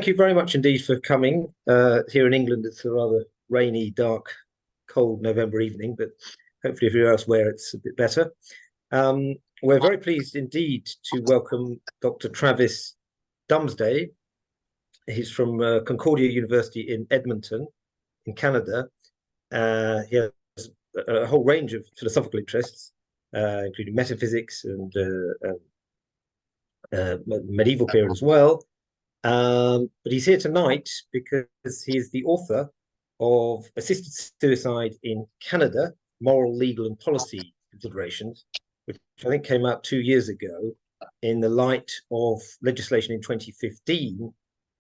you very much indeed for coming. Here in England, it's a rather rainy, dark, cold November evening, but hopefully, if you're elsewhere, it's a bit better. We're very pleased indeed to welcome Dr. Travis Dumsday. He's from Concordia University in Edmonton, in Canada. He has a whole range of philosophical interests, including metaphysics and medieval period as well. But he's here tonight because he is the author of Assisted Suicide in Canada, Moral, Legal and Policy Considerations, which I think came out 2 years ago in the light of legislation in 2015,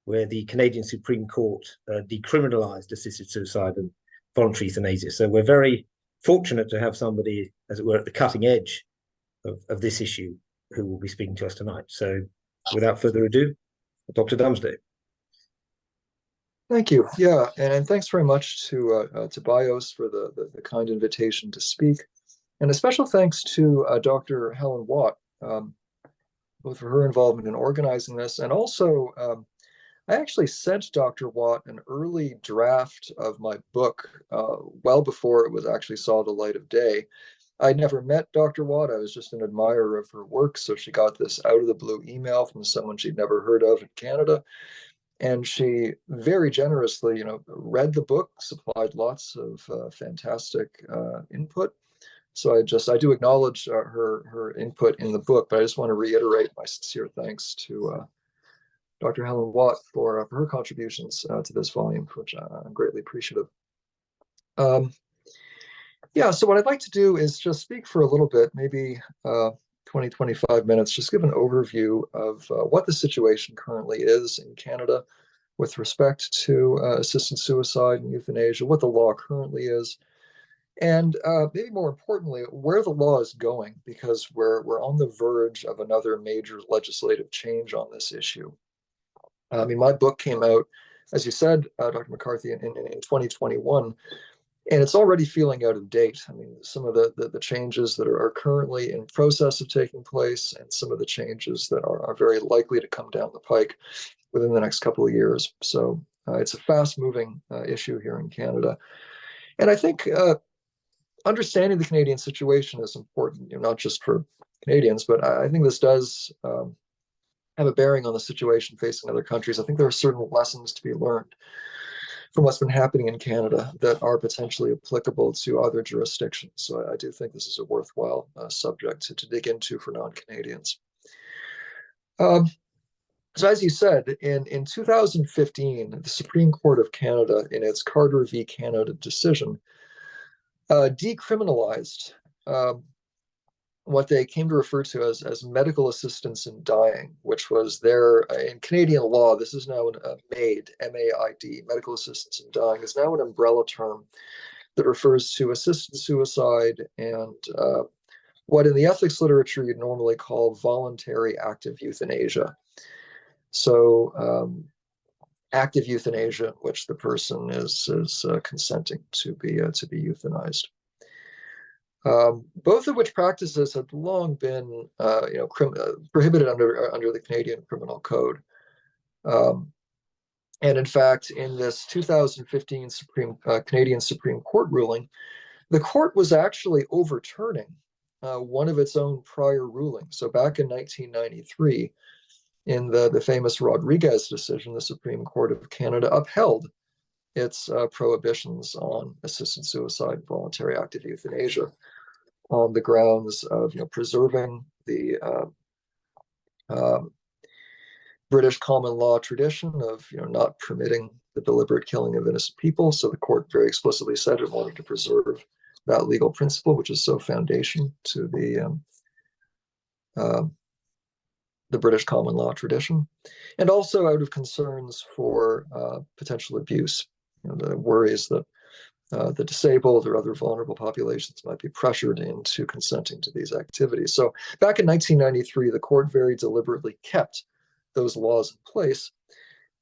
where the Canadian Supreme Court decriminalized assisted suicide and voluntary euthanasia. So we're very fortunate to have somebody, as it were, at the cutting edge of this issue who will be speaking to us tonight. So without further ado, Dr. Dumsday. Thank you. Yeah, and thanks very much to BIOS for the kind invitation to speak. And a special thanks to Dr. Helen Watt, both for her involvement in organizing this. And also, I actually sent Dr. Watt an early draft of my book well before it was actually saw the light of day. I never met Dr. Watt. I was just an admirer of her work. So she got this out of the blue email from someone she'd never heard of in Canada. And she very generously, read the book, supplied lots of fantastic input. So I do acknowledge her input in the book, but I just want to reiterate my sincere thanks to Dr. Helen Watt for her contributions to this volume, which I'm greatly appreciative. Yeah, so what I'd like to do is just speak for a little bit, maybe 20, 25 minutes, just give an overview of what the situation currently is in Canada with respect to assisted suicide and euthanasia, what the law currently is, and maybe more importantly, where the law is going, because we're on the verge of another major legislative change on this issue. I mean, my book came out, as you said, Dr. McCarthy, in 2021. And it's already feeling out of date. I mean, some of the changes that are currently in process of taking place and some of the changes that are very likely to come down the pike within the next couple of years. So it's a fast-moving issue here in Canada. And I think understanding the Canadian situation is important, not just for Canadians, but I think this does have a bearing on the situation facing other countries. I think there are certain lessons to be learned from what's been happening in Canada that are potentially applicable to other jurisdictions. So I do think this is a worthwhile subject to dig into for non-Canadians. So as you said, in 2015, the Supreme Court of Canada, in its Carter v. Canada decision, decriminalized what they came to refer to as medical assistance in dying, which was in Canadian law, this is now a MAID, M-A-I-D, medical assistance in dying, is now an umbrella term that refers to assisted suicide and what in the ethics literature you'd normally call voluntary active euthanasia. So active euthanasia, which the person is consenting to be euthanized. Both of which practices had long been, prohibited under the Canadian Criminal Code. And in fact, in this 2015 Canadian Supreme Court ruling, the court was actually overturning one of its own prior rulings. So back in 1993, in the famous Rodriguez decision, the Supreme Court of Canada upheld its prohibitions on assisted suicide, voluntary active euthanasia, on the grounds of preserving the British common law tradition of not permitting the deliberate killing of innocent people. So the court very explicitly said it wanted to preserve that legal principle, which is so foundation to the British common law tradition, and also out of concerns for potential abuse, the worries that the disabled or other vulnerable populations might be pressured into consenting to these activities. So back in 1993, the court very deliberately kept those laws in place.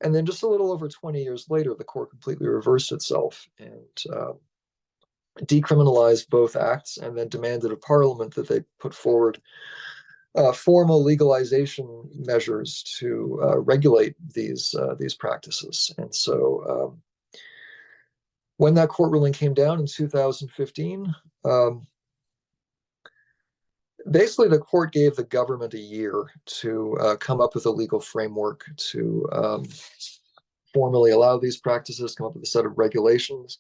And then just a little over 20 years later, the court completely reversed itself and decriminalized both acts and then demanded of Parliament that they put forward formal legalization measures to regulate these practices. And so when that court ruling came down in 2015, basically the court gave the government a year to come up with a legal framework to formally allow these practices, come up with a set of regulations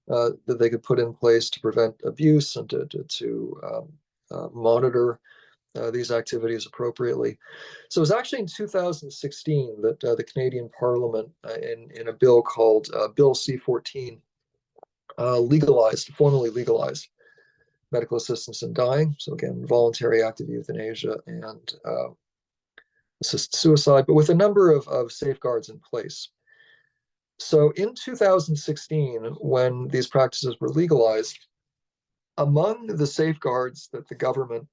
that they could put in place to prevent abuse and to monitor these activities appropriately. So it was actually in 2016 that the Canadian Parliament, in a bill called Bill C-14, formally legalized medical assistance in dying. So again, voluntary active euthanasia and assisted suicide, but with a number of safeguards in place. So in 2016, when these practices were legalized, among the safeguards that the government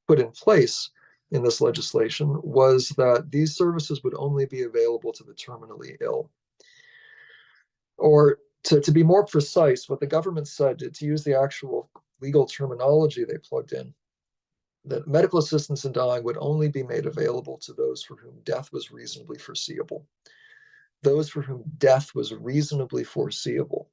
put in place in this legislation was that these services would only be available to the terminally ill. Or to be more precise, what the government said, to use the actual legal terminology they plugged in, that medical assistance in dying would only be made available to those for whom death was reasonably foreseeable. Those for whom death was reasonably foreseeable.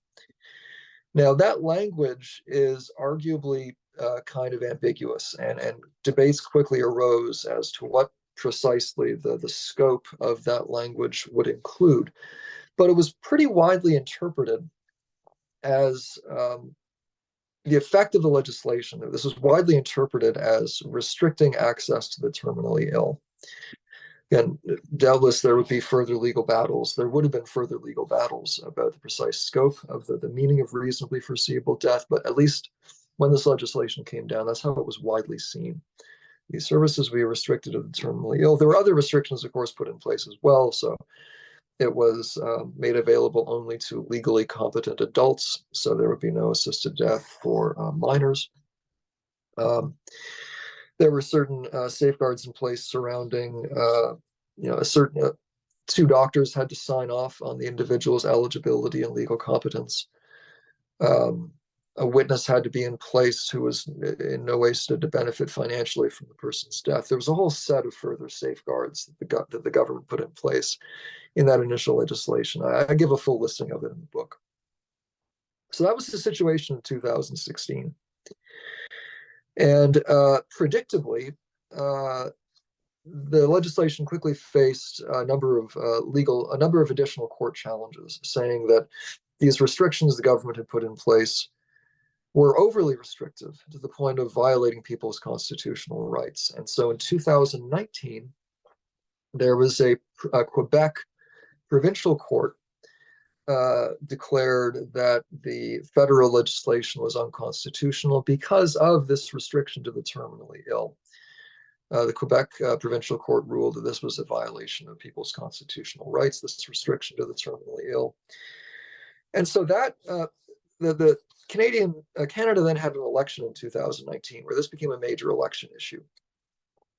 Now, that language is arguably kind of ambiguous, and debates quickly arose as to what precisely the scope of that language would include. But it was pretty widely interpreted as the effect of the legislation. This was widely interpreted as restricting access to the terminally ill. And doubtless there would be further legal battles. There would have been further legal battles about the precise scope of the meaning of reasonably foreseeable death, but at least when this legislation came down, that's how it was widely seen. These services would be restricted to the terminally ill. There were other restrictions, of course, put in place as well. So it was made available only to legally competent adults, so there would be no assisted death for minors. There were certain safeguards in place surrounding, a certain two doctors had to sign off on the individual's eligibility and legal competence. A witness had to be in place who was in no way stood to benefit financially from the person's death. There was a whole set of further safeguards that the government put in place in that initial legislation. I give a full listing of it in the book. So that was the situation in 2016. And predictably, the legislation quickly faced a number of additional court challenges, saying that these restrictions the government had put in place were overly restrictive to the point of violating people's constitutional rights. And so in 2019, there was a Quebec provincial court declared that the federal legislation was unconstitutional because of this restriction to the terminally ill. The Quebec provincial court ruled that this was a violation of people's constitutional rights, this restriction to the terminally ill. And so that the Canada then had an election in 2019 where this became a major election issue,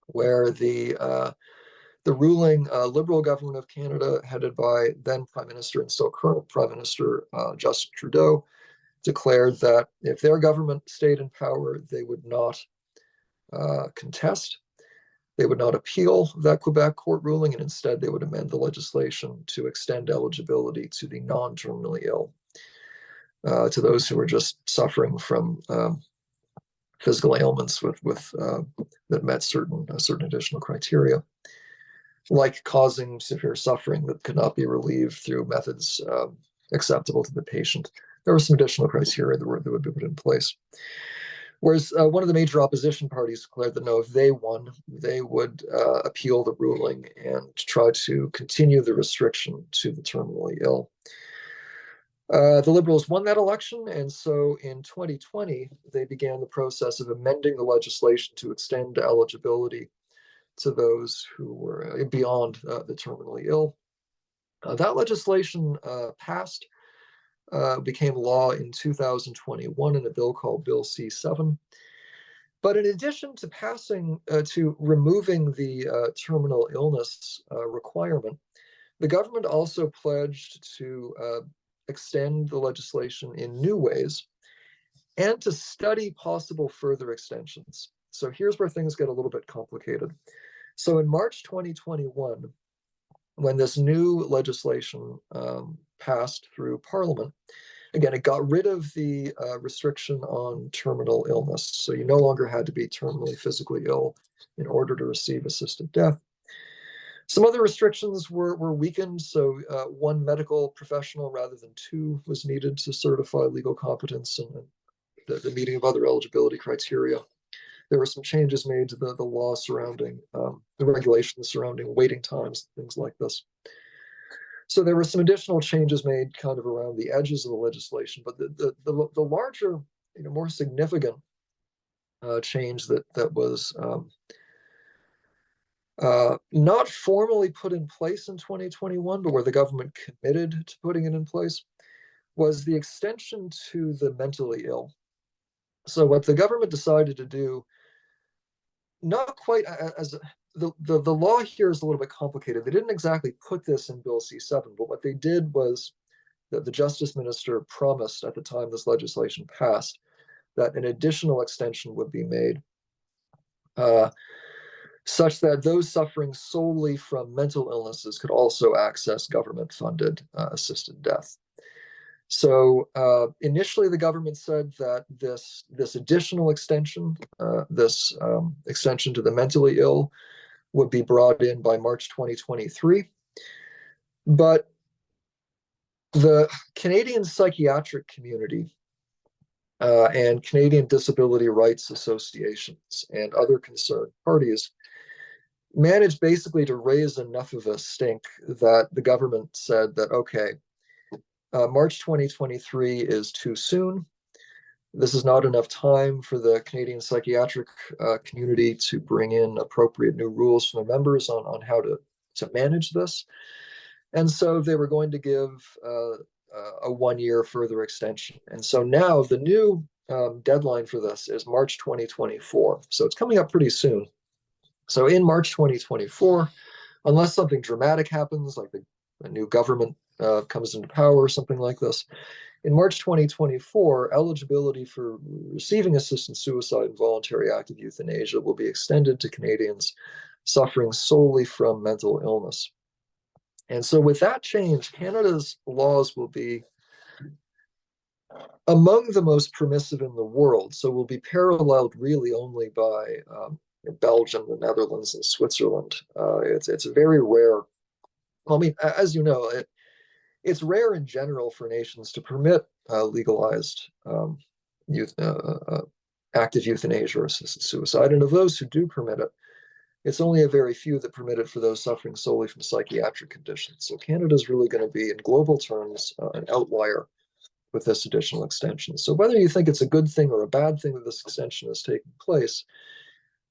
where the ruling Liberal government of Canada, headed by then Prime Minister and still current Prime Minister Justin Trudeau, declared that if their government stayed in power, they would not contest, they would not appeal that Quebec court ruling, and instead they would amend the legislation to extend eligibility to the non-terminally ill, to those who were just suffering from physical ailments that met certain additional criteria, like causing severe suffering that could not be relieved through methods acceptable to the patient. There were some additional criteria that would be put in place. Whereas one of the major opposition parties declared that no, if they won, they would appeal the ruling and try to continue the restriction to the terminally ill. The Liberals won that election, and so in 2020, they began the process of amending the legislation to extend eligibility to those who were beyond the terminally ill. That legislation passed, became law in 2021 in a bill called Bill C-7. But in addition to passing, to removing the terminal illness requirement, the government also pledged to extend the legislation in new ways and to study possible further extensions. So here's where things get a little bit complicated. So in March 2021, when this new legislation passed through Parliament, again, it got rid of the restriction on terminal illness. So you no longer had to be terminally physically ill in order to receive assisted death. Some other restrictions were weakened. So one medical professional rather than two was needed to certify legal competence and the meeting of other eligibility criteria. There were some changes made to the law surrounding the regulations surrounding waiting times, things like this. So there were some additional changes made kind of around the edges of the legislation, but the larger, more significant change that was not formally put in place in 2021, but where the government committed to putting it in place, was the extension to the mentally ill. So what the government decided to do, not quite as the law here is a little bit complicated. They didn't exactly put this in Bill C7, but what they did was that the Justice Minister promised at the time this legislation passed that an additional extension would be made, such that those suffering solely from mental illnesses could also access government-funded assisted death. So initially, the government said that this additional extension, this extension to the mentally ill, would be brought in by March 2023. But the Canadian psychiatric community and Canadian disability rights associations and other concerned parties managed basically to raise enough of a stink that the government said that, okay, March 2023 is too soon. This is not enough time for the Canadian psychiatric community to bring in appropriate new rules from their members on how to manage this. And so they were going to give a 1-year further extension. And so now the new deadline for this is March 2024. So it's coming up pretty soon. So in March 2024, unless something dramatic happens, like a new government comes into power or something like this, in March 2024, eligibility for receiving assisted suicide and voluntary active euthanasia will be extended to Canadians suffering solely from mental illness. And so with that change, Canada's laws will be among the most permissive in the world. So will be paralleled really only by Belgium, the Netherlands, and Switzerland. It's very rare. Well, I mean, as you know, it's rare in general for nations to permit legalized active euthanasia or assisted suicide. And of those who do permit it, it's only a very few that permit it for those suffering solely from psychiatric conditions. So Canada is really going to be, in global terms, an outlier with this additional extension. So whether you think it's a good thing or a bad thing that this extension is taking place,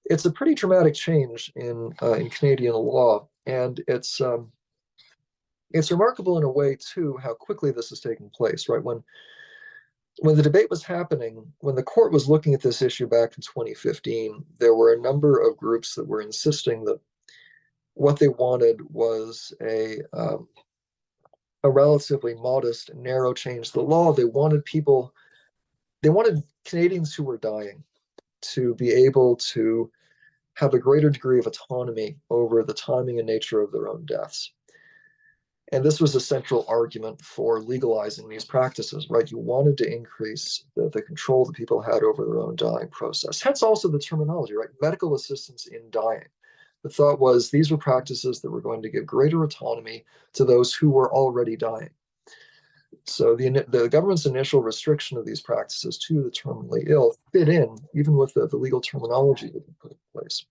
it's a pretty dramatic change in Canadian law, and it's remarkable in a way too how quickly this is taking place. Right, when the debate was happening, when the court was looking at this issue back in 2015, there were a number of groups that were insisting that what they wanted was a relatively modest, narrow change to the law. They wanted Canadians who were dying to be able to have a greater degree of autonomy over the timing and nature of their own deaths. And this was a central argument for legalizing these practices, right? You wanted to increase the control that people had over their own dying process. Hence also the terminology, right? Medical assistance in dying. The thought was these were practices that were going to give greater autonomy to those who were already dying. So the government's initial restriction of these practices to the terminally ill fit in, even with the legal terminology that we put in place.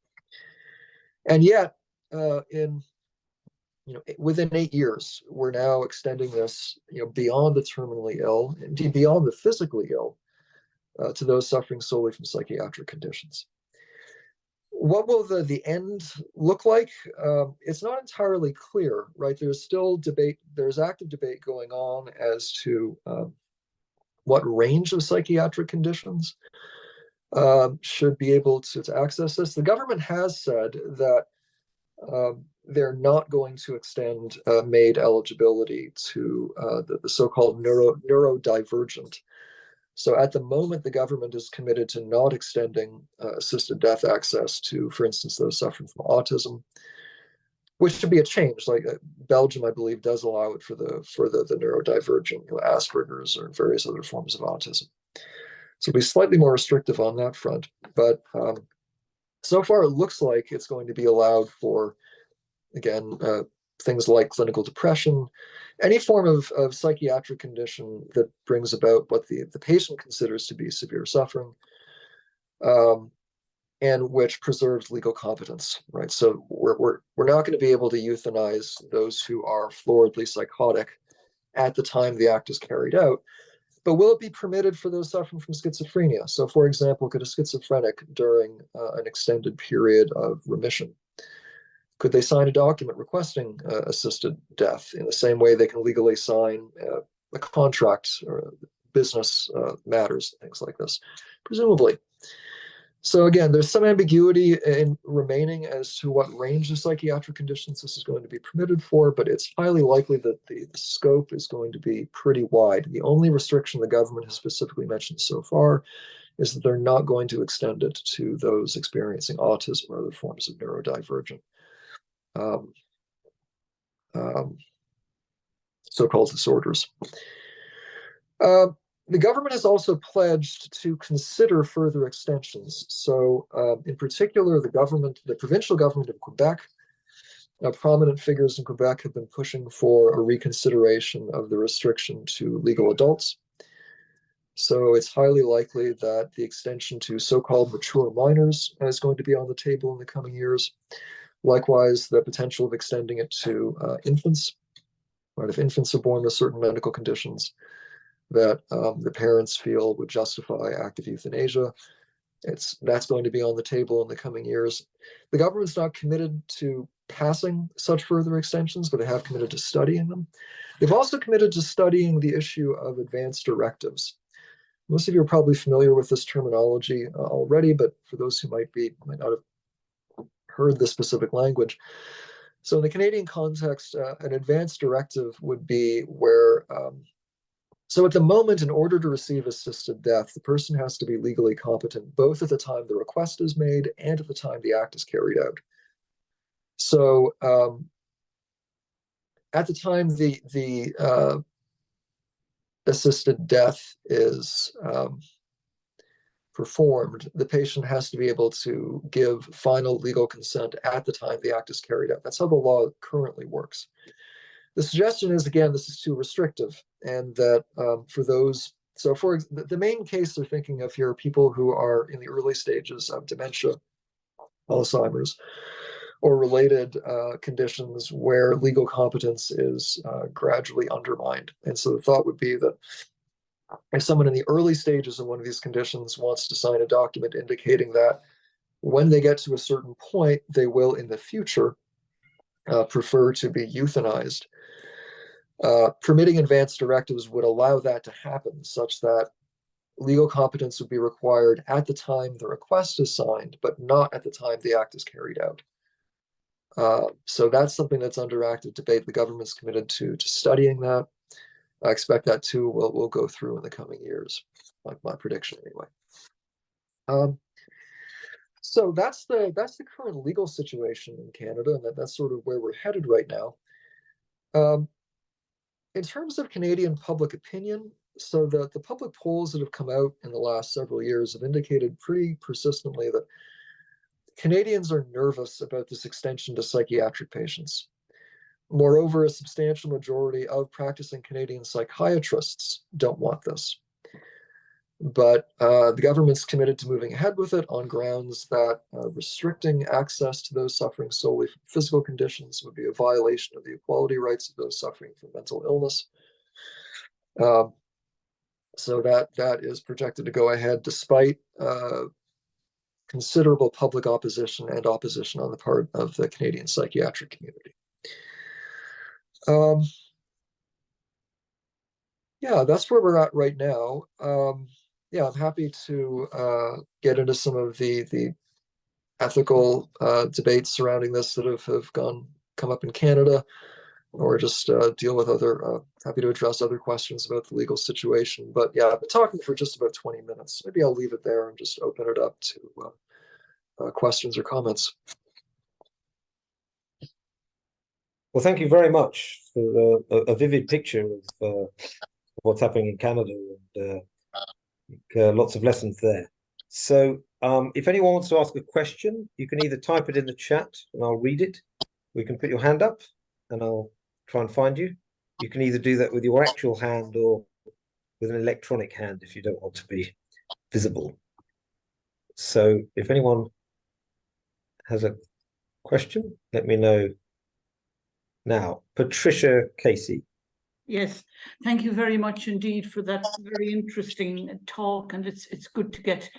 And yet, within 8 years, we're now extending this, beyond the terminally ill, indeed beyond the physically ill, to those suffering solely from psychiatric conditions. What will the end look like? It's not entirely clear, right? There's still debate. There's active debate going on as to what range of psychiatric conditions should be able to access this. The government has said that they're not going to extend MAID eligibility to the so-called neurodivergent So at the moment, the government is committed to not extending assisted death access to, for instance, those suffering from autism, which should be a change. Like Belgium, I believe, does allow it for the neurodivergent, Asperger's or various other forms of autism. So it'll be slightly more restrictive on that front. But so far, it looks like it's going to be allowed for, again, things like clinical depression, any form of psychiatric condition that brings about what the patient considers to be severe suffering, and which preserves legal competence, right? So we're not going to be able to euthanize those who are floridly psychotic at the time the act is carried out, but will it be permitted for those suffering from schizophrenia? So, for example, could a schizophrenic during an extended period of remission, could they sign a document requesting assisted death in the same way they can legally sign a contract or business matters, things like this? Presumably. So again, there's some ambiguity in remaining as to what range of psychiatric conditions this is going to be permitted for, but it's highly likely that the scope is going to be pretty wide. The only restriction the government has specifically mentioned so far is that they're not going to extend it to those experiencing autism or other forms of neurodivergent so-called disorders. The government has also pledged to consider further extensions. So in particular, the provincial government of Quebec, prominent figures in Quebec have been pushing for a reconsideration of the restriction to legal adults. So it's highly likely that the extension to so-called mature minors is going to be on the table in the coming years. Likewise, the potential of extending it to infants, right? If infants are born with certain medical conditions that the parents feel would justify active euthanasia, that's going to be on the table in the coming years. The government's not committed to passing such further extensions, but they have committed to studying them. They've also committed to studying the issue of advance directives. Most of you are probably familiar with this terminology already, but for those who might not have heard the specific language. So in the Canadian context, an advance directive would be where, so at the moment, in order to receive assisted death, the person has to be legally competent, both at the time the request is made and at the time the act is carried out. So at the time the assisted death is performed, the patient has to be able to give final legal consent at the time the act is carried out. That's how the law currently works. The suggestion is, again, this is too restrictive, and that for those, so for the main case they're thinking of here are people who are in the early stages of dementia, Alzheimer's, or related conditions where legal competence is gradually undermined. And so the thought would be that if someone in the early stages of one of these conditions wants to sign a document indicating that when they get to a certain point, they will in the future prefer to be euthanized. Permitting advance directives would allow that to happen, such that legal competence would be required at the time the request is signed, but not at the time the act is carried out. So that's something that's under active debate. The government's committed to studying that. I expect that too will go through in the coming years, like my prediction anyway. So that's the current legal situation in Canada, and that's sort of where we're headed right now. In terms of Canadian public opinion, so the public polls that have come out in the last several years have indicated pretty persistently that Canadians are nervous about this extension to psychiatric patients. Moreover, a substantial majority of practicing Canadian psychiatrists don't want this. But the government's committed to moving ahead with it on grounds that restricting access to those suffering solely from physical conditions would be a violation of the equality rights of those suffering from mental illness. So that is projected to go ahead despite considerable public opposition and opposition on the part of the Canadian psychiatric community. Yeah, that's where we're at right now. Yeah, I'm happy to get into some of the ethical debates surrounding this that have come up in Canada. or just deal with other, happy to address other questions about the legal situation. But yeah, I've been talking for just about 20 minutes. Maybe I'll leave it there and just open it up to questions or comments. Well, thank you very much for a vivid picture of what's happening in Canada, and lots of lessons there. So if anyone wants to ask a question, you can either type it in the chat and I'll read it. We can put your hand up and I'll try and find you. You can either do that with your actual hand or with an electronic hand if you don't want to be visible. So if anyone has a question, let me know now. Patricia Casey. Yes, thank you very much indeed for that very interesting talk, and it's good to get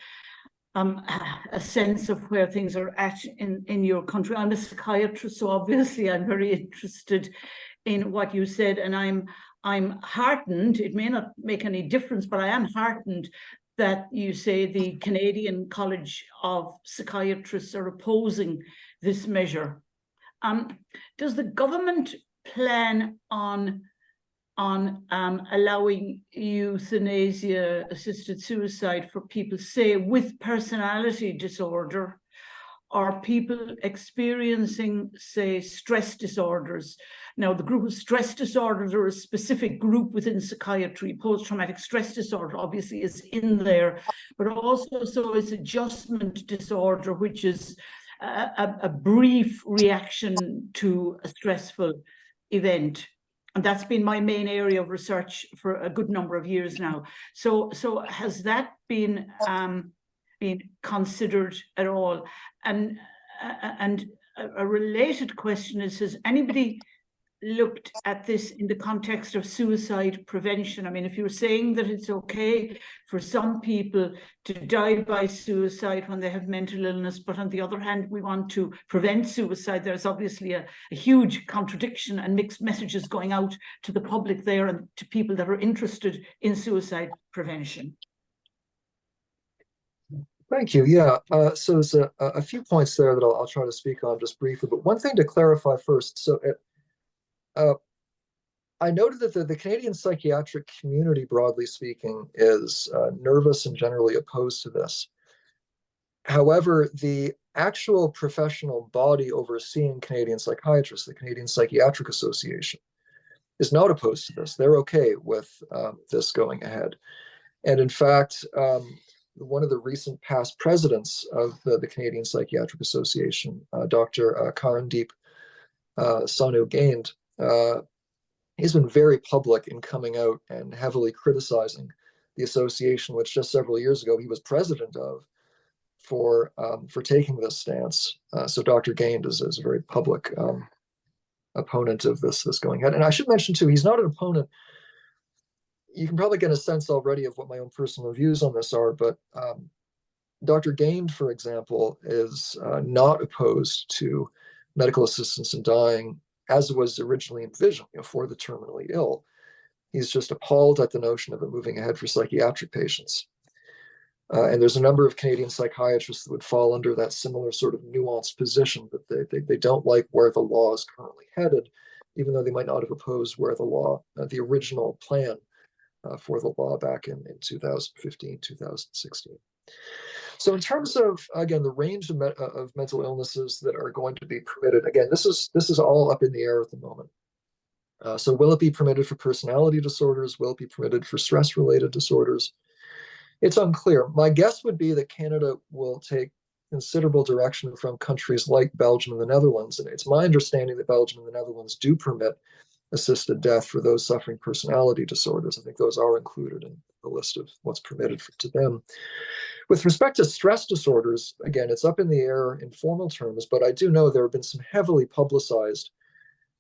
a sense of where things are at in your country. I'm a psychiatrist, so obviously I'm very interested in what you said, and I'm heartened. It may not make any difference, but I am heartened that you say the Canadian College of Psychiatrists are opposing this measure. Does the government plan on allowing euthanasia, assisted suicide for people, say, with personality disorder, or people experiencing, say, stress disorders? Now, the group of stress disorders are a specific group within psychiatry. Post-traumatic stress disorder obviously is in there, but also so is adjustment disorder, which is a brief reaction to a stressful event. And that's been my main area of research for a good number of years now. So has that been considered at all? And a related question is, has anybody looked at this in the context of suicide prevention? I mean, if you're saying that it's okay for some people to die by suicide when they have mental illness, but on the other hand, we want to prevent suicide, there's obviously a huge contradiction and mixed messages going out to the public there and to people that are interested in suicide prevention. Thank you. Yeah, so there's a few points there that I'll try to speak on just briefly, but one thing to clarify first. So I noted that the Canadian psychiatric community, broadly speaking, is nervous and generally opposed to this. However, the actual professional body overseeing Canadian psychiatrists, the Canadian Psychiatric Association, is not opposed to this. They're okay with this going ahead. And in fact, one of the recent past presidents of the Canadian Psychiatric Association, Dr. Karandeep Sonu-Gaind, he's been very public in coming out and heavily criticizing the association, which just several years ago he was president of, for taking this stance. So Dr. Gaind is a very public opponent of this going ahead. And I should mention too, he's not an opponent. You can probably get a sense already of what my own personal views on this are, but Dr. Gaind, for example, is not opposed to medical assistance in dying as was originally envisioned, for the terminally ill. He's just appalled at the notion of it moving ahead for psychiatric patients. And there's a number of Canadian psychiatrists that would fall under that similar sort of nuanced position, that they don't like where the law is currently headed, even though they might not have opposed where the law, the original plan for the law back in 2015, 2016. So in terms of, again, the range of mental illnesses that are going to be permitted, again, this is all up in the air at the moment. So will it be permitted for personality disorders? Will it be permitted for stress-related disorders? It's unclear. My guess would be that Canada will take considerable direction from countries like Belgium and the Netherlands. And it's my understanding that Belgium and the Netherlands do permit assisted death for those suffering personality disorders. I think those are included in the list of what's permitted to them. With respect to stress disorders, again, it's up in the air in formal terms, but I do know there have been some heavily publicized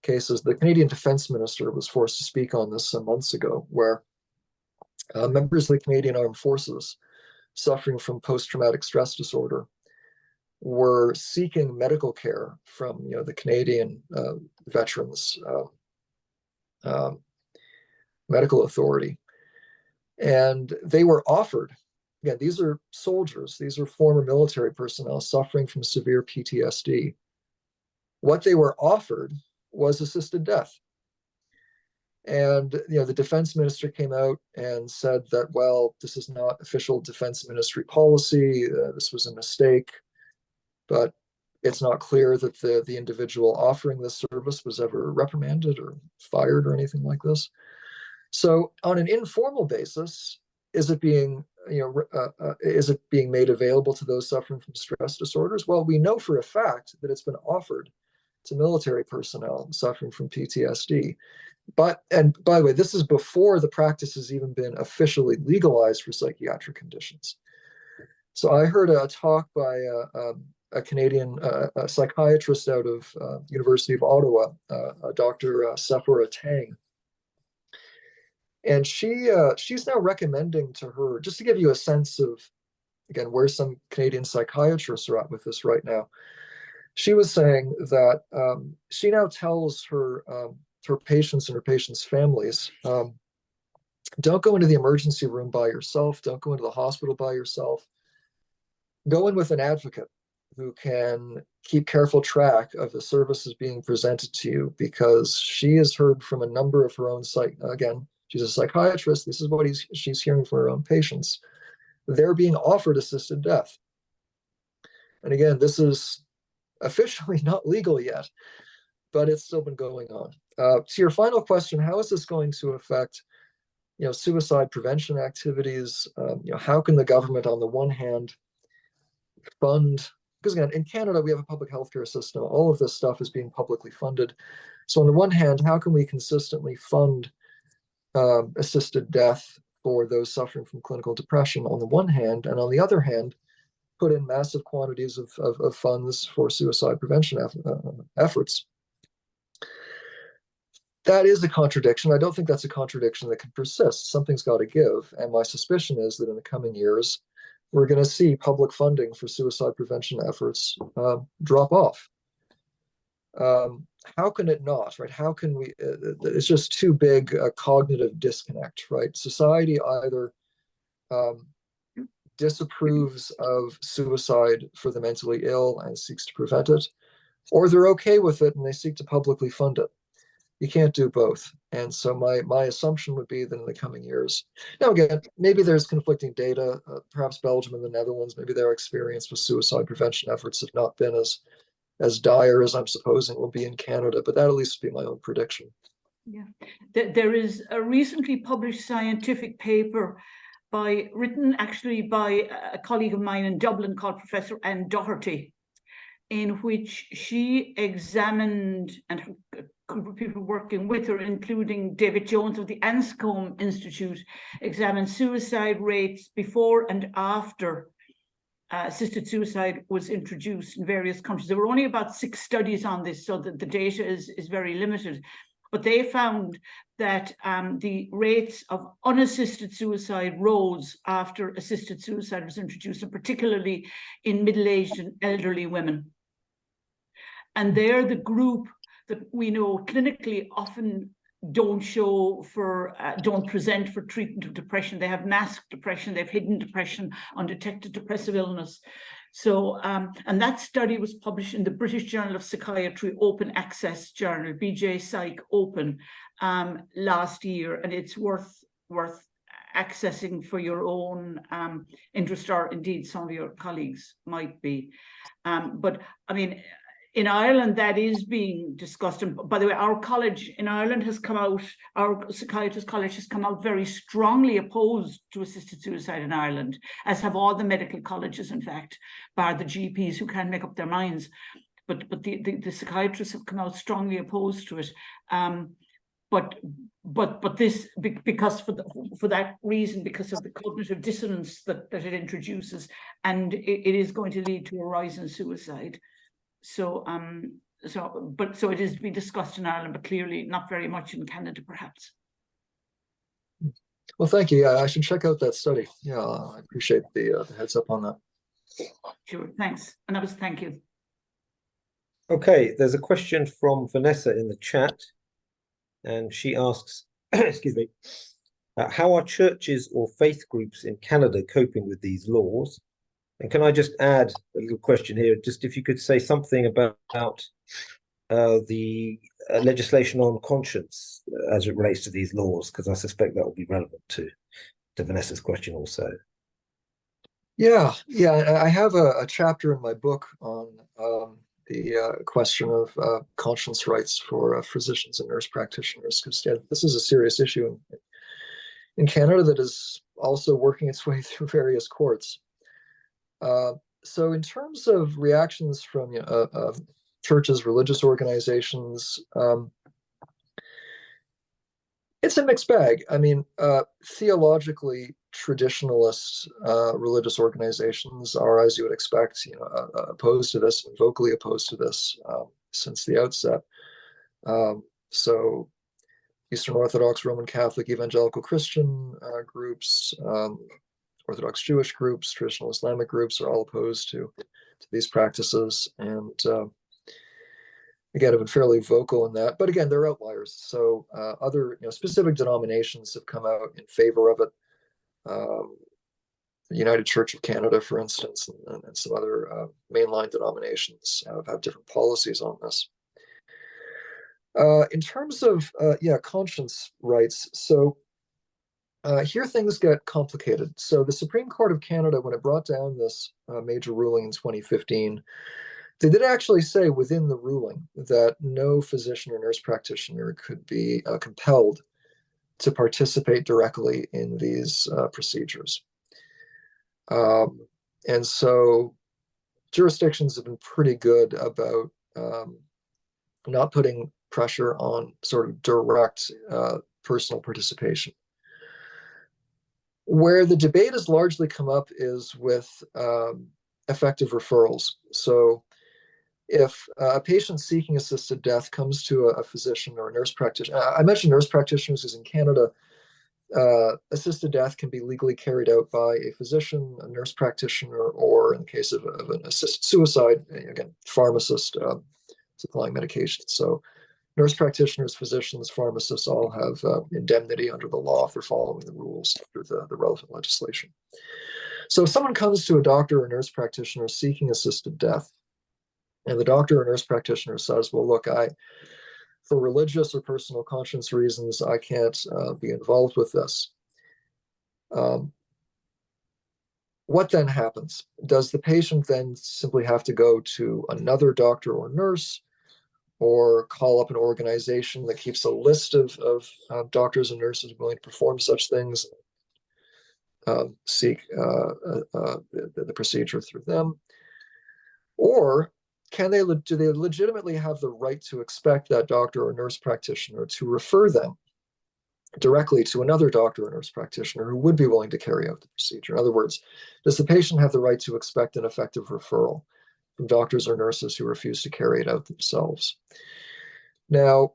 cases. The Canadian Defense Minister was forced to speak on this some months ago, where members of the Canadian Armed Forces suffering from post-traumatic stress disorder were seeking medical care from the Canadian Veterans Medical Authority. And they were offered, again, these are soldiers, these are former military personnel suffering from severe PTSD. What they were offered was assisted death. And the defense minister came out and said that, well, this is not official defense ministry policy. This was a mistake, but it's not clear that the individual offering this service was ever reprimanded or fired or anything like this. So on an informal basis, is it being made available to those suffering from stress disorders? Well, we know for a fact that it's been offered to military personnel suffering from PTSD. And by the way, this is before the practice has even been officially legalized for psychiatric conditions. So I heard a talk by a Canadian psychiatrist out of University of Ottawa, Dr. Sephora Tang. And she's now recommending to her, just to give you a sense of, again, where some Canadian psychiatrists are at with this right now. She was saying that she now tells her patients and her patients' families, don't go into the emergency room by yourself. Don't go into the hospital by yourself. Go in with an advocate who can keep careful track of the services being presented to you, because she has heard from a number of her own again, she's a psychiatrist. This is what she's hearing from her own patients. They're being offered assisted death. And again, this is officially not legal yet, but it's still been going on. To your final question, how is this going to affect, suicide prevention activities? How can the government, on the one hand, fund? Because again, in Canada, we have a public healthcare system. All of this stuff is being publicly funded. So on the one hand, how can we consistently fund assisted death for those suffering from clinical depression on the one hand, and on the other hand, put in massive quantities of funds for suicide prevention efforts? That is a contradiction. I don't think that's a contradiction that can persist. Something's got to give. And my suspicion is that in the coming years, we're going to see public funding for suicide prevention efforts drop off. How can it not, right? How can we, it's just too big a cognitive disconnect, right? Society either disapproves of suicide for the mentally ill and seeks to prevent it, or they're okay with it and they seek to publicly fund it. You can't do both. And so my assumption would be that in the coming years, now again, maybe there's conflicting data, perhaps Belgium and the Netherlands, maybe their experience with suicide prevention efforts have not been as dire as I'm supposing will be in Canada, but that at least would be my own prediction. Yeah, there is a recently published scientific paper written actually by a colleague of mine in Dublin called Professor Anne Doherty, in which she examined, and a group of people working with her, including David Jones of the Anscombe Institute, examined suicide rates before and after assisted suicide was introduced in various countries. There were only about 6 studies on this, so that the data is very limited. But they found that the rates of unassisted suicide rose after assisted suicide was introduced, and particularly in middle-aged and elderly women. And they're the group that we know clinically often don't present for treatment of depression. They have masked depression, they've hidden depression, undetected depressive illness. So, and that study was published in the British Journal of Psychiatry Open Access Journal, BJ Psych Open, last year, and it's worth accessing for your own interest, or indeed some of your colleagues might be. But I mean, in Ireland, that is being discussed. And by the way, our college in Ireland has come out, our psychiatrist college has come out very strongly opposed to assisted suicide in Ireland, as have all the medical colleges, in fact, bar the GPs who can't make up their minds. But the psychiatrists have come out strongly opposed to it. But this, because for that reason, because of the cognitive dissonance that it introduces, and it is going to lead to a rise in suicide. So it is to be discussed in Ireland, but clearly not very much in Canada, perhaps. Well, thank you. Yeah, I should check out that study. Yeah, I appreciate the heads up on that. Sure, thanks. And that was thank you. Okay, there's a question from Vanessa in the chat, and she asks, excuse me, how are churches or faith groups in Canada coping with these laws? And can I just add a little question here, just if you could say something about the legislation on conscience as it relates to these laws, because I suspect that will be relevant to Vanessa's question also. Yeah, I have a chapter in my book on the question of conscience rights for physicians and nurse practitioners, because this is a serious issue in Canada that is also working its way through various courts. So in terms of reactions from churches, religious organizations, it's a mixed bag. I mean, theologically, traditionalist religious organizations are, as you would expect, opposed to this, and vocally opposed to this since the outset. So Eastern Orthodox, Roman Catholic, Evangelical Christian groups, Orthodox Jewish groups, traditional Islamic groups are all opposed to these practices, and again, have been fairly vocal in that. But again, they're outliers. So other specific denominations have come out in favor of it. The United Church of Canada, for instance, and some other mainline denominations have different policies on this. In terms of conscience rights, so here things get complicated. So the Supreme Court of Canada, when it brought down this major ruling in 2015, they did actually say within the ruling that no physician or nurse practitioner could be compelled to participate directly in these procedures. And so jurisdictions have been pretty good about not putting pressure on sort of direct personal participation. Where the debate has largely come up is with effective referrals. So if a patient seeking assisted death comes to a physician or a nurse practitioner, I mentioned nurse practitioners because in Canada, assisted death can be legally carried out by a physician, a nurse practitioner, or in the case of an assisted suicide, again, pharmacist supplying medication. So nurse practitioners, physicians, pharmacists all have indemnity under the law for following the rules under the relevant legislation. So if someone comes to a doctor or nurse practitioner seeking assisted death, and the doctor or nurse practitioner says, well, look, for religious or personal conscience reasons, I can't be involved with this. What then happens? Does the patient then simply have to go to another doctor or nurse, or call up an organization that keeps a list of doctors and nurses willing to perform such things, seek the procedure through them? Or do they legitimately have the right to expect that doctor or nurse practitioner to refer them directly to another doctor or nurse practitioner who would be willing to carry out the procedure? In other words, does the patient have the right to expect an effective referral from doctors or nurses who refuse to carry it out themselves? Now,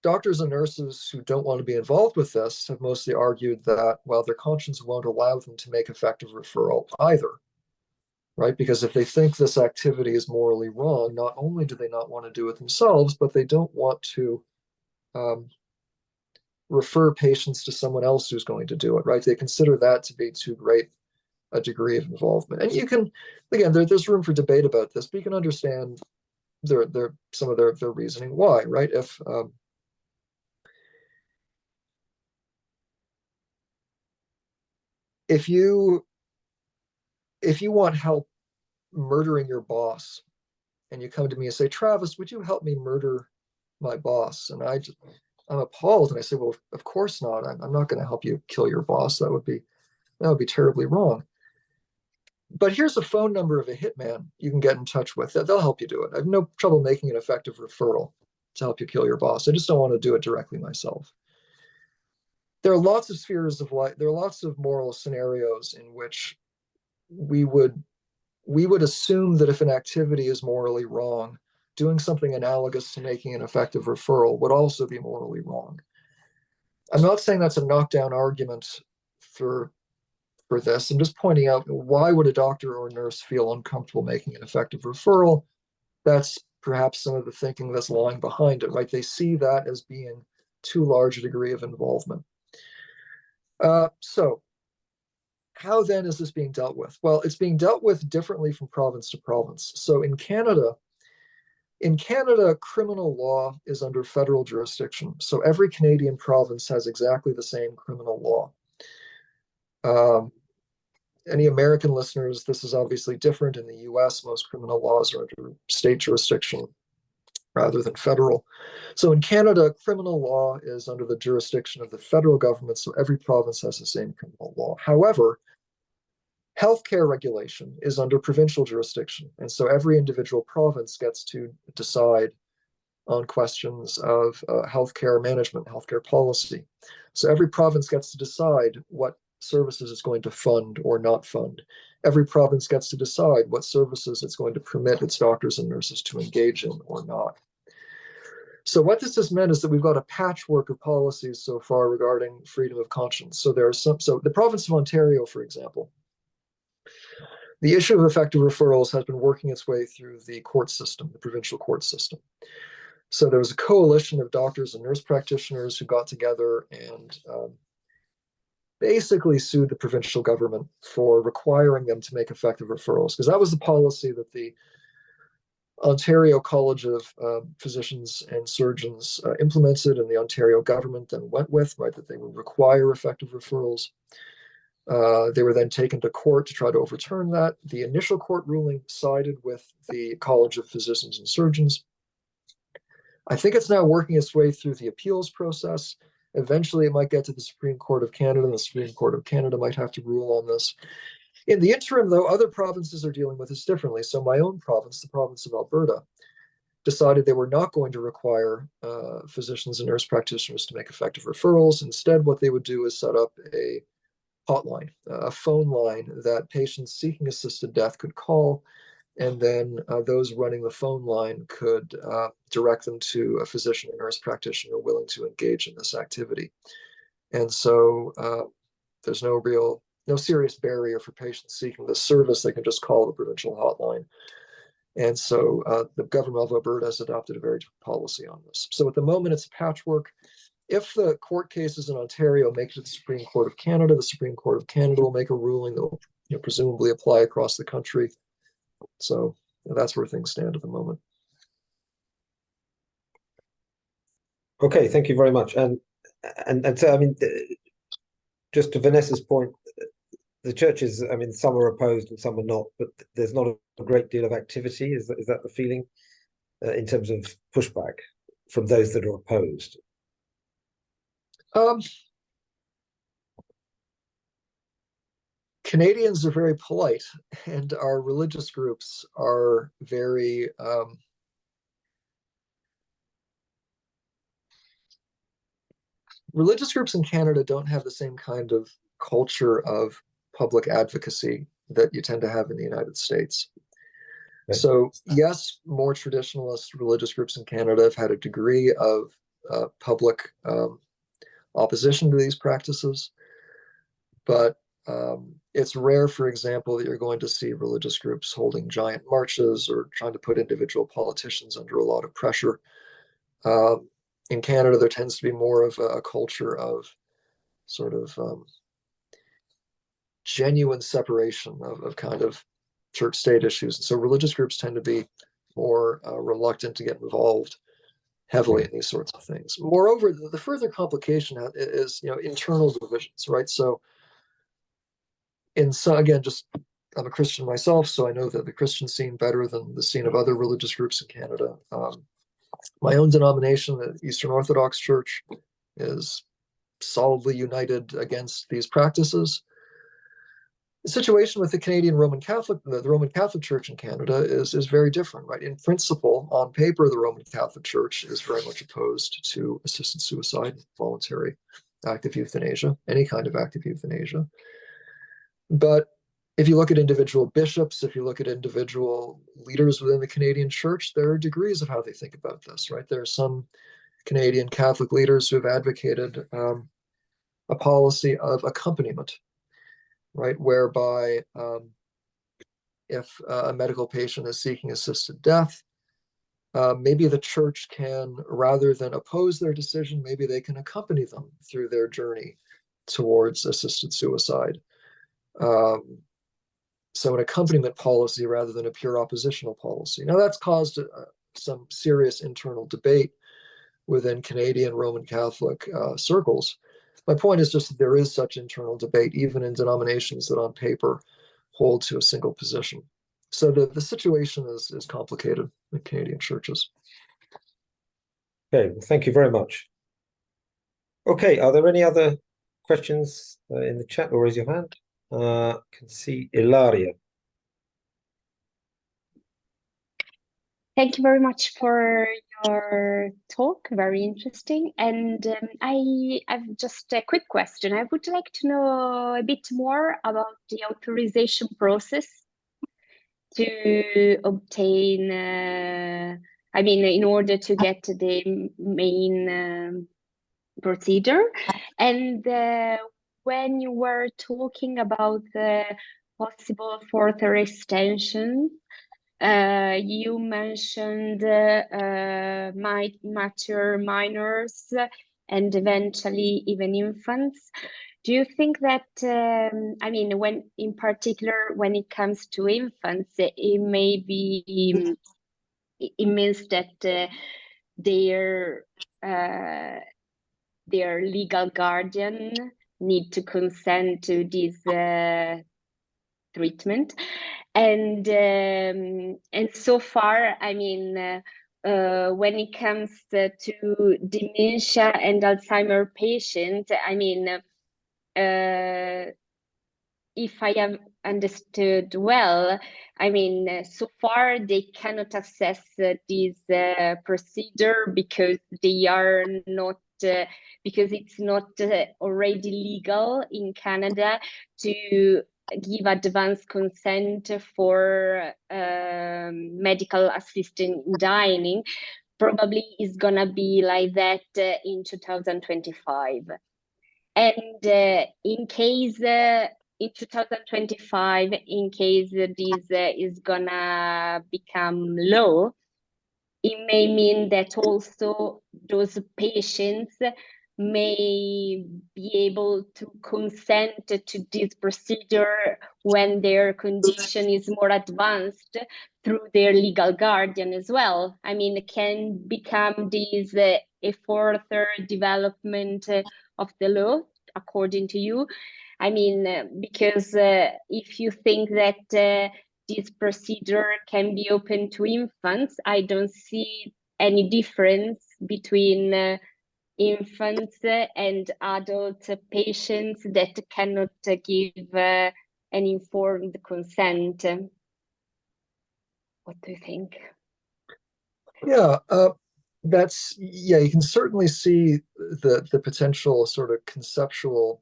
doctors and nurses who don't want to be involved with this have mostly argued that, well, their conscience won't allow them to make effective referral either. Right? Because if they think this activity is morally wrong, not only do they not want to do it themselves, but they don't want to refer patients to someone else who's going to do it, right? They consider that to be too great a degree of involvement. And you can, again, there's room for debate about this, but you can understand some of their reasoning why, right? If you want help murdering your boss, and you come to me and say, Travis, would you help me murder my boss? And I'm appalled, and I say, well, of course not. I'm not going to help you kill your boss. That would be terribly wrong. But here's a phone number of a hitman you can get in touch with. They'll help you do it. I have no trouble making an effective referral to help you kill your boss. I just don't want to do it directly myself. There are lots of spheres of life. There are lots of moral scenarios in which we would assume that if an activity is morally wrong, doing something analogous to making an effective referral would also be morally wrong. I'm not saying that's a knockdown argument for this. I'm just pointing out, why would a doctor or nurse feel uncomfortable making an effective referral? That's perhaps some of the thinking that's lying behind it, right? They see that as being too large a degree of involvement. So how then is this being dealt with? Well, it's being dealt with differently from province to province. So in Canada, In Canada, criminal law is under federal jurisdiction. So every Canadian province has exactly the same criminal law. Any American listeners, this is obviously different. In the US, most criminal laws are under state jurisdiction rather than federal. So in Canada, criminal law is under the jurisdiction of the federal government, so every province has the same criminal law. However, healthcare regulation is under provincial jurisdiction, and so every individual province gets to decide on questions of healthcare management, healthcare policy. So every province gets to decide what services it's going to fund or not fund. Every province gets to decide what services it's going to permit its doctors and nurses to engage in or not. So what this has meant is that we've got a patchwork of policies so far regarding freedom of conscience. So there are some, so the province of Ontario, for example, the issue of effective referrals has been working its way through the court system, the provincial court system. So there was a coalition of doctors and nurse practitioners who got together and basically sued the provincial government for requiring them to make effective referrals, because that was the policy that the Ontario College of Physicians and Surgeons implemented, and the Ontario government then went with, right, that they would require effective referrals. They were then taken to court to try to overturn that. The initial court ruling sided with the College of Physicians and Surgeons. I think it's now working its way through the appeals process. Eventually, it might get to the Supreme Court of Canada, and the Supreme Court of Canada might have to rule on this. In the interim, though, other provinces are dealing with this differently. So my own province, the province of Alberta, decided they were not going to require physicians and nurse practitioners to make effective referrals. Instead, what they would do is set up a hotline, a phone line that patients seeking assisted death could call, and then those running the phone line could direct them to a physician or nurse practitioner willing to engage in this activity. And so there's no serious barrier for patients seeking this service. They can just call the provincial hotline. And so the government of Alberta has adopted a very different policy on this. So at the moment, it's a patchwork. If the court cases in Ontario make it to the Supreme Court of Canada, the Supreme Court of Canada will make a ruling that will presumably apply across the country. So that's where things stand at the moment. Okay, thank you very much. And so, I mean, just to Vanessa's point, the churches, I mean, some are opposed and some are not, but there's not a great deal of activity. Is that the feeling in terms of pushback from those that are opposed? Canadians are very polite, and our religious groups are very religious groups in Canada don't have the same kind of culture of public advocacy that you tend to have in the United States. Okay. So yes, more traditionalist religious groups in Canada have had a degree of public opposition to these practices, but it's rare, for example, that you're going to see religious groups holding giant marches or trying to put individual politicians under a lot of pressure. In Canada, there tends to be more of a culture of sort of genuine separation of kind of church-state issues. And so religious groups tend to be more reluctant to get involved heavily in these sorts of things. Moreover, the further complication is internal divisions, right? So again, I'm a Christian myself, so I know that the Christian scene better than the scene of other religious groups in Canada. My own denomination, the Eastern Orthodox Church, is solidly united against these practices. The situation with the Canadian Roman Catholic, the Roman Catholic Church in Canada is very different, right? In principle, on paper, the Roman Catholic Church is very much opposed to assisted suicide, voluntary active euthanasia, any kind of active euthanasia. But if you look at individual bishops, if you look at individual leaders within the Canadian Church, there are degrees of how they think about this, right? There are some Canadian Catholic leaders who have advocated a policy of accompaniment, right? Whereby if a medical patient is seeking assisted death, maybe the church can, rather than oppose their decision, maybe they can accompany them through their journey towards assisted suicide. So an accompaniment policy rather than a pure oppositional policy. Now that's caused some serious internal debate within Canadian Roman Catholic circles. My point is just that there is such internal debate, even in denominations that on paper hold to a single position. So the situation is complicated in Canadian churches. Okay, well, thank you very much. Okay, are there any other questions in the chat, or raise your hand? Can see Ilaria. Thank you very much for your talk, very interesting. And I've just a quick question. I would like to know a bit more about the authorization process to obtain, I mean, in order to get the main procedure. And when you were talking about the possible further extension, you mentioned mature minors and eventually even infants. Do you think that, I mean, when in particular, when it comes to infants, it may be, it means that their legal guardian need to consent to this treatment, and so far, I mean, when it comes to dementia and Alzheimer patients, I mean, if I have understood well, I mean, so far they cannot access this procedure because they are not, because it's not already legal in Canada to give advance consent for medical assisted dying. Probably is gonna be like that in 2025. And in case in 2025, in case this is gonna become law, it may mean that also those patients may be able to consent to this procedure when their condition is more advanced through their legal guardian as well. I mean, it can become this a further development of the law, according to you. I mean, because if you think that this procedure can be open to infants, I don't see any difference between infants and adult patients that cannot give an informed consent. What do you think? Yeah, you can certainly see the potential sort of conceptual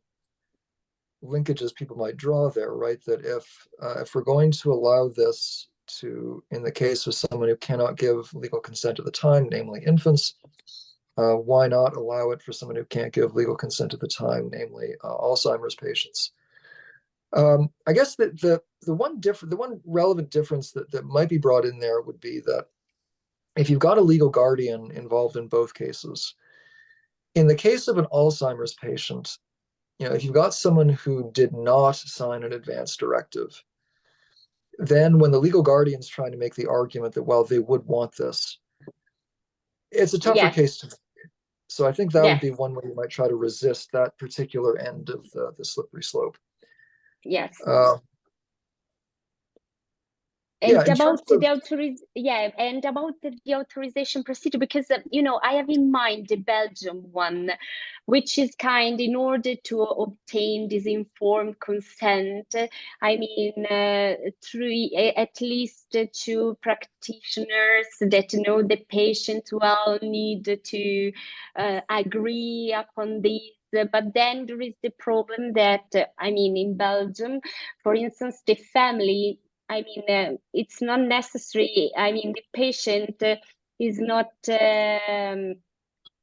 linkages people might draw there, right? That if we're going to allow this to, in the case of someone who cannot give legal consent at the time, namely infants, why not allow it for someone who can't give legal consent at the time, namely Alzheimer's patients? I guess that the one relevant difference that might be brought in there would be that if you've got a legal guardian involved in both cases, in the case of an Alzheimer's patient, you know, if you've got someone who did not sign an advance directive, then when the legal guardian's trying to make the argument that, well, they would want this, it's a tougher case to make. So I think that would be one way you might try to resist that particular end of the slippery slope. Yes. And about the authorization procedure, because you know, I have in mind the Belgium one, which is kind in order to obtain this informed consent. I mean, at least 2 practitioners that know the patient well need to agree upon this. But then there is the problem that, I mean, in Belgium, for instance, the family, I mean, it's not necessary. I mean, the patient is not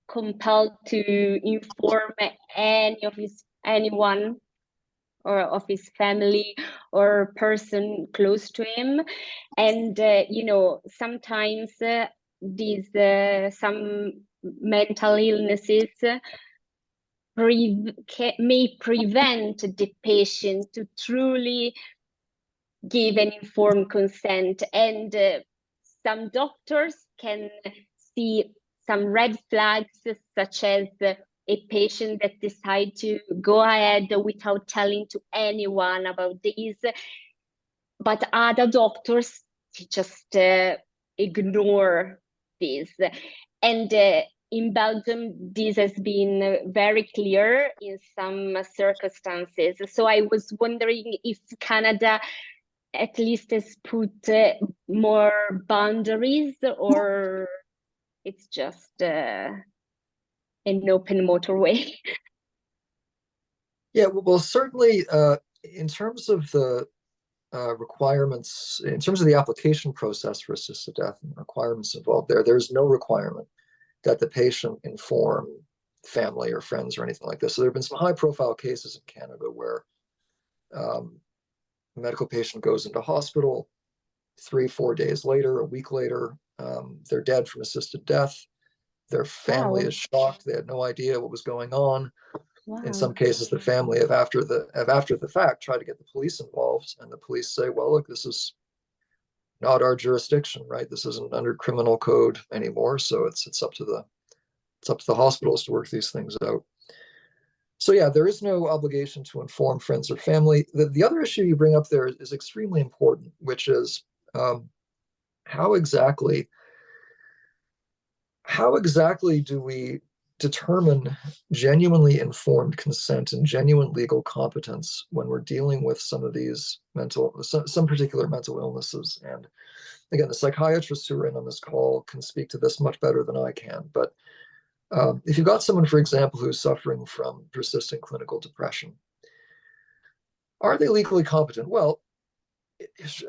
compelled to inform anyone or of his family or person close to him. And, you know, sometimes these some mental illnesses may prevent the patient to truly give an informed consent, and some doctors can see some red flags, such as a patient that decide to go ahead without telling to anyone about this, but other doctors just ignore this. And in Belgium, this has been very clear in some circumstances. So I was wondering if Canada at least has put more boundaries, or it's just an open motorway. Yeah, well, certainly in terms of the requirements, in terms of the application process for assisted death and requirements involved there's no requirement that the patient inform family or friends or anything like this. So there have been some high-profile cases in Canada where a medical patient goes into hospital, 3-4 days later, a week later, they're dead from assisted death. Their family is shocked. They had no idea what was going on. Wow. In some cases, the family have after the fact tried to get the police involved, and the police say, well, look, this is not our jurisdiction, right? This isn't under criminal code anymore. So it's up to the hospitals to work these things out. So yeah, there is no obligation to inform friends or family. The other issue you bring up there is extremely important, which is how exactly do we determine genuinely informed consent and genuine legal competence when we're dealing with some of these some particular mental illnesses? And again, the psychiatrists who are in on this call can speak to this much better than I can. But if you've got someone, for example, who's suffering from persistent clinical depression, are they legally competent? Well,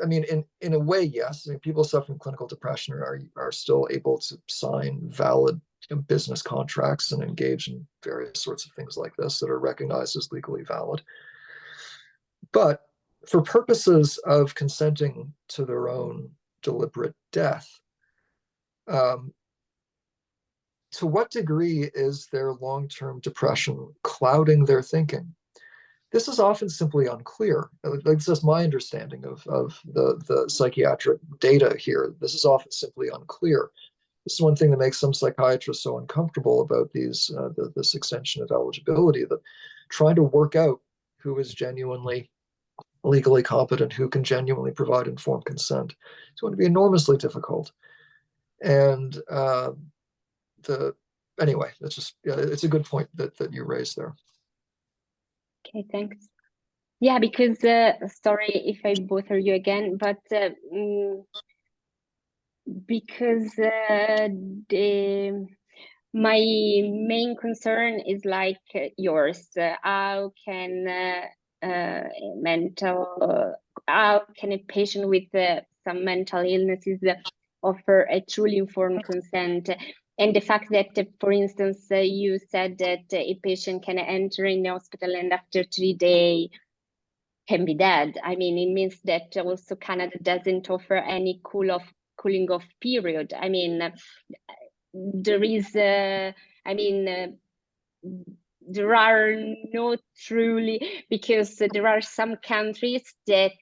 I mean, in a way, yes. I mean, people suffering from clinical depression are still able to sign valid business contracts and engage in various sorts of things like this that are recognized as legally valid. But for purposes of consenting to their own deliberate death, to what degree is their long-term depression clouding their thinking? This is often simply unclear. It's just my understanding of the psychiatric data here. This is often simply unclear. This is one thing that makes some psychiatrists so uncomfortable about this extension of eligibility, that trying to work out who is genuinely legally competent, who can genuinely provide informed consent, is going to be enormously difficult. And anyway, that's just it's a good point that you raised there. Okay, thanks. Yeah, because sorry if I bother you again, but because my main concern is like yours. How can how can a patient with some mental illnesses offer a truly informed consent? And the fact that, for instance, you said that a patient can enter in the hospital and after 3 days can be dead. I mean, it means that also Canada doesn't offer any cooling off period. I mean, there is, there are no truly, because there are some countries that,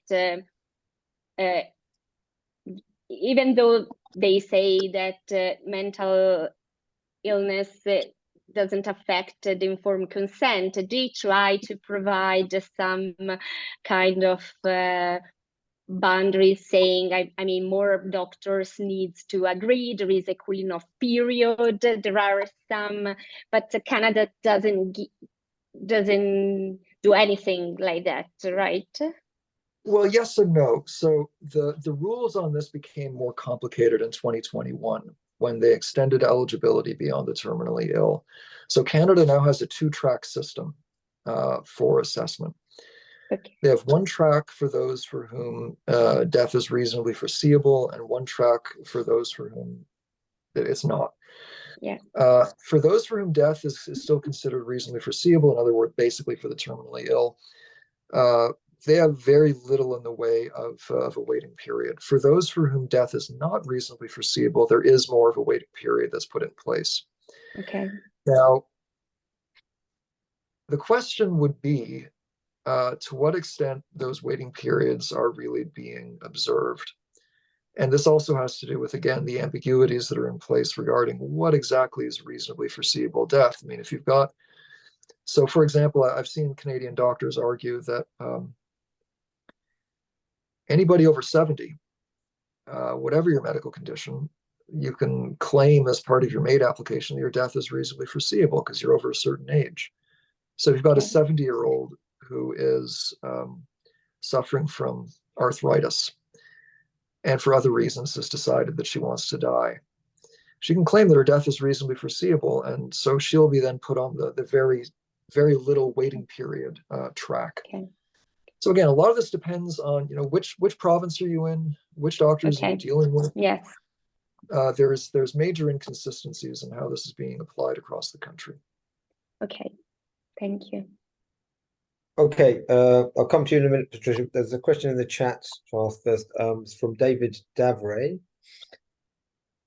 even though they say that mental illness doesn't affect the informed consent, they try to provide some kind of boundaries, saying, I mean, more doctors needs to agree. There is a cooling off period. There are some, but Canada doesn't do anything like that, right? Well, yes and no. So the rules on this became more complicated in 2021 when they extended eligibility beyond the terminally ill. So Canada now has a 2-track system for assessment. Okay. They have 1 track for those for whom death is reasonably foreseeable, and 1 track for those for whom it's not. Yeah. For those for whom death is still considered reasonably foreseeable, in other words, basically for the terminally ill, they have very little in the way of a waiting period. For those for whom death is not reasonably foreseeable, there is more of a waiting period that's put in place. Okay. Now, the question would be, to what extent those waiting periods are really being observed. And this also has to do with, again, the ambiguities that are in place regarding what exactly is reasonably foreseeable death. I mean, if you've got, so for example, I've seen Canadian doctors argue that anybody over 70, whatever your medical condition, you can claim as part of your MAID application that your death is reasonably foreseeable because you're over a certain age. So if you've got a 70-year-old who is suffering from arthritis and for other reasons has decided that she wants to die, she can claim that her death is reasonably foreseeable, and so she'll be then put on the very, very little waiting period track. Okay. So again, a lot of this depends on, you know, which province are you in, which doctors are you dealing with. Yes. There's major inconsistencies in how this is being applied across the country. Okay, thank you. Okay, I'll come to you in a minute, Patricia. There's a question in the chat to ask first. It's from David Davray,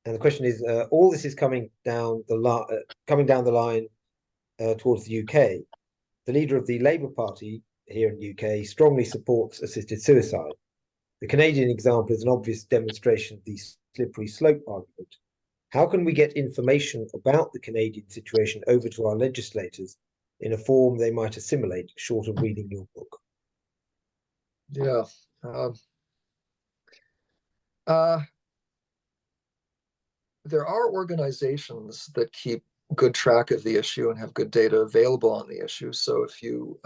and the question is: all this is coming down the line towards the UK. The leader of the Labour Party here in the UK strongly supports assisted suicide. The Canadian example is an obvious demonstration of the slippery slope argument. How can we get information about the Canadian situation over to our legislators in a form they might assimilate, short of reading your book? Yeah. There are organizations that keep good track of the issue and have good data available on the issue. So if you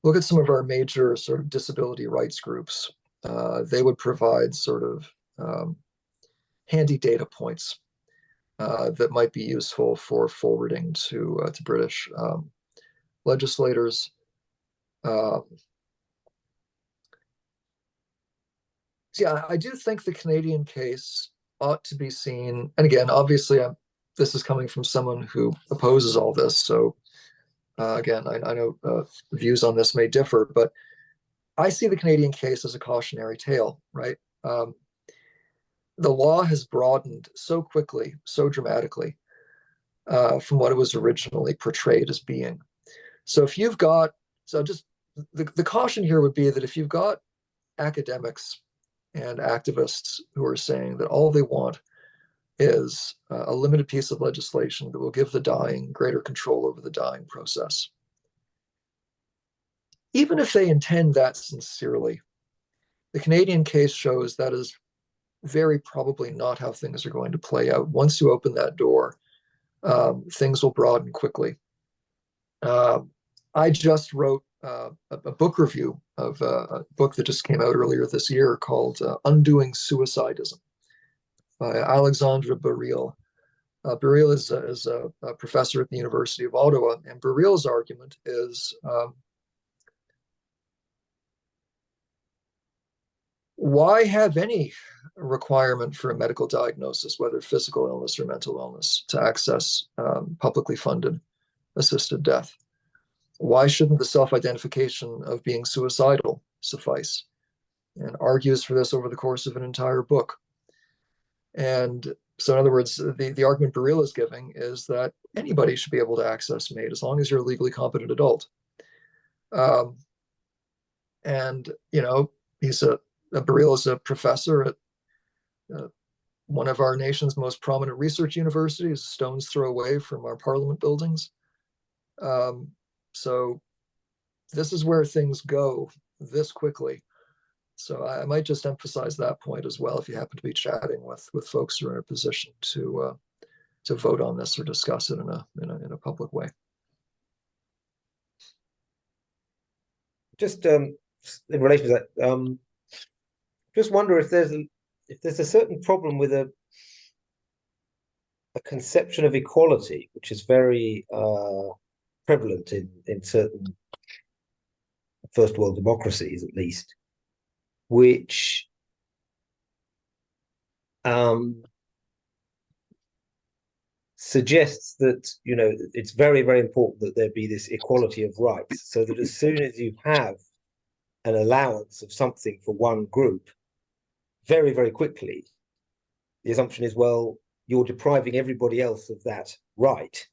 look at some of our major sort of disability rights groups, they would provide sort of handy data points that might be useful for forwarding to British legislators. Yeah, I do think the Canadian case ought to be seen, and again, obviously, this is coming from someone who opposes all this. So again, I know views on this may differ, but I see the Canadian case as a cautionary tale, right? The law has broadened so quickly, so dramatically from what it was originally portrayed as being. So if you've got, so just the caution here would be that if you've got academics and activists who are saying that all they want is a limited piece of legislation that will give the dying greater control over the dying process, even if they intend that sincerely, the Canadian case shows that is very probably not how things are going to play out. Once you open that door, things will broaden quickly. I just wrote a book review of a book that just came out earlier this year called Undoing Suicidism by Alexandre Baril. Baril is a professor at the University of Ottawa, and Baril's argument is why have any requirement for a medical diagnosis, whether physical illness or mental illness, to access publicly funded assisted death? Why shouldn't the self-identification of being suicidal suffice? And argues for this over the course of an entire book. And so in other words, the argument Baril is giving is that anybody should be able to access MAID as long as you're a legally competent adult. And, you know, Baril is a professor at one of our nation's most prominent research universities, a stone's throw away from our parliament buildings. So this is where things go this quickly. So I might just emphasize that point as well if you happen to be chatting with folks who are in a position to vote on this or discuss it in a public way. Just in relation to that, just wonder if there's a certain problem with a conception of equality, which is very prevalent in certain first world democracies, at least, which suggests that, you know, it's very, very important that there be this equality of rights, so that as soon as you have an allowance of something for one group, very, very quickly, the assumption is, well, you're depriving everybody else of that right,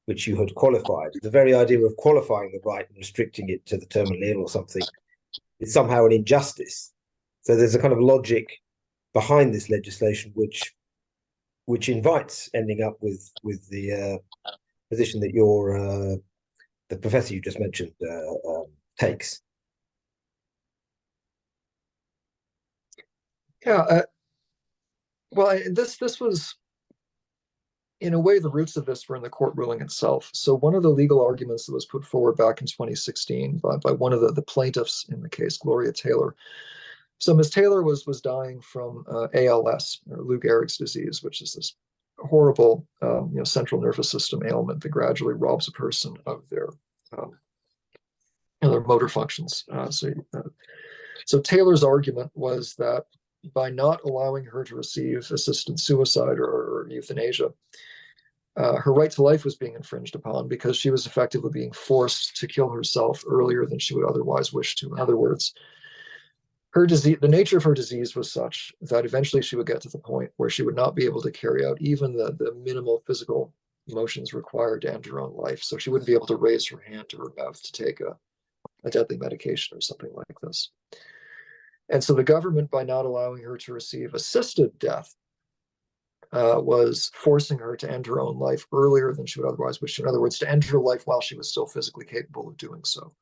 which you had qualified. The very idea of qualifying the right and restricting it to the terminally ill or something is somehow an injustice. So there's a kind of logic behind this legislation, which invites ending up with the position that the professor you just mentioned takes. Yeah, well, this was, in a way, the roots of this were in the court ruling itself. So one of the legal arguments that was put forward back in 2016 by one of the plaintiffs in the case, Gloria Taylor. So Ms. Taylor was dying from ALS, or Lou Gehrig's disease, which is this horrible central nervous system ailment that gradually robs a person of their motor functions. So Taylor's argument was that by not allowing her to receive assisted suicide or euthanasia, her right to life was being infringed upon because she was effectively being forced to kill herself earlier than she would otherwise wish to. In other words, her disease, the nature of her disease was such that eventually she would get to the point where she would not be able to carry out even the minimal physical motions required to end her own life. So she wouldn't be able to raise her hand to her mouth to take a deadly medication or something like this. And so the government, by not allowing her to receive assisted death, was forcing her to end her own life earlier than she would otherwise wish to. In other words, to end her life while she was still physically capable of doing so.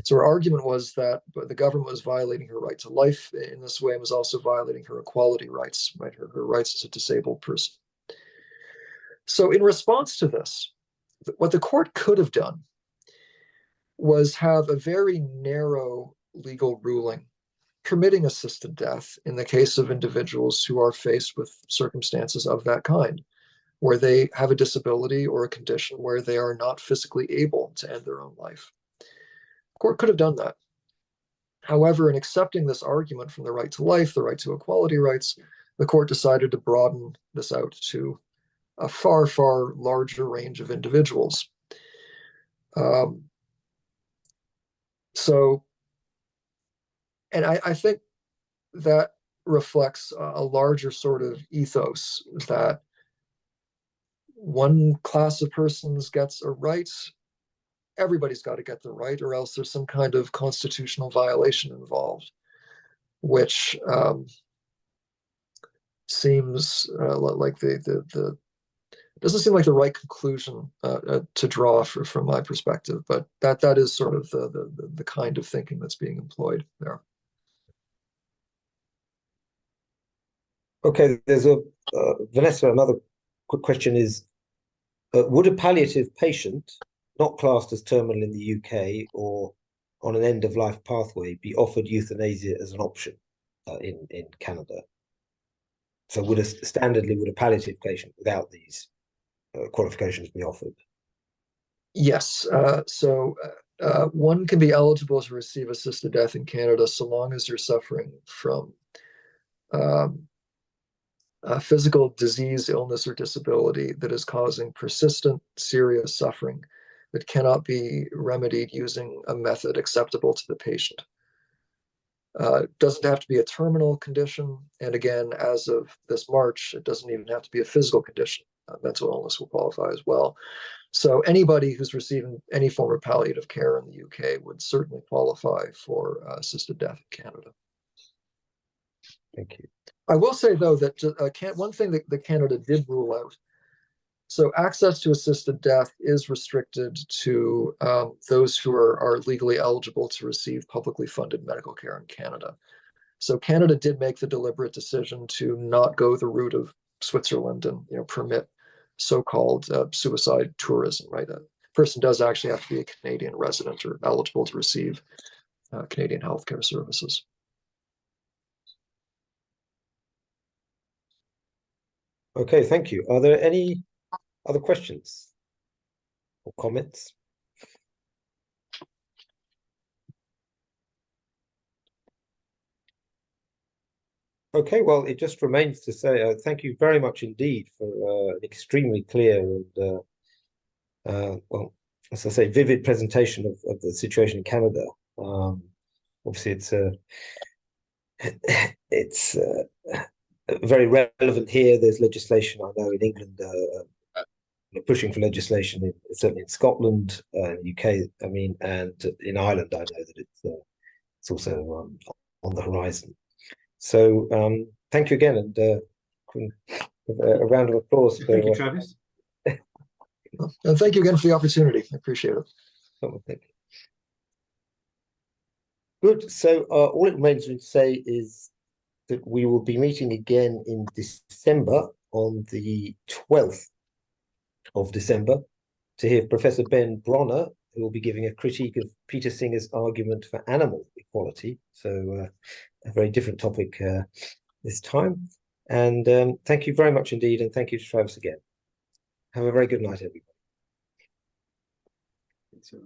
So her argument was that the government was violating her right to life in this way and was also violating her equality rights, right? Her rights as a disabled person. So in response to this, what the court could have done was have a very narrow legal ruling permitting assisted death in the case of individuals who are faced with circumstances of that kind, where they have a disability or a condition where they are not physically able to end their own life. The court could have done that. However, in accepting this argument from the right to life, the right to equality rights, the court decided to broaden this out to a far, far larger range of individuals. And I think that reflects a larger sort of ethos that one class of persons gets a right, everybody's got to get the right, or else there's some kind of constitutional violation involved, which seems like the doesn't seem like the right conclusion to draw from my perspective, but that is sort of the kind of thinking that's being employed there. Okay, there's Vanessa, another quick question is, would a palliative patient not classed as terminal in the UK or on an end-of-life pathway be offered euthanasia as an option in Canada? So would a palliative patient without these qualifications be offered? Yes. So one can be eligible to receive assisted death in Canada so long as you're suffering from a physical disease, illness, or disability that is causing persistent, serious suffering that cannot be remedied using a method acceptable to the patient. It doesn't have to be a terminal condition. And again, as of this March, it doesn't even have to be a physical condition. Mental illness will qualify as well. So anybody who's receiving any form of palliative care in the UK would certainly qualify for assisted death in Canada. Thank you. I will say, though, that one thing that Canada did rule out, so access to assisted death is restricted to those who are legally eligible to receive publicly funded medical care in Canada. So Canada did make the deliberate decision to not go the route of Switzerland and permit so-called suicide tourism, right? A person does actually have to be a Canadian resident or eligible to receive Canadian healthcare services. Okay, thank you. Are there any other questions or comments? Okay, well, it just remains to say thank you very much indeed for an extremely clear and, well, as I say, vivid presentation of the situation in Canada. Obviously, it's very relevant here. There's legislation, I know, in England, pushing for legislation, certainly in Scotland, UK, I mean, and in Ireland, I know that it's also on the horizon. So thank you again, and a round of applause for Thank you, Travis. And thank you again for the opportunity. I appreciate it. thank you. Good. So all it remains to say is that we will be meeting again in December, on the 12th of December, to hear Professor Ben Bronner, who will be giving a critique of Peter Singer's argument for animal equality. So a very different topic this time. And thank you very much indeed, and thank you to Travis again. Have a very good night, everybody. Thanks so much.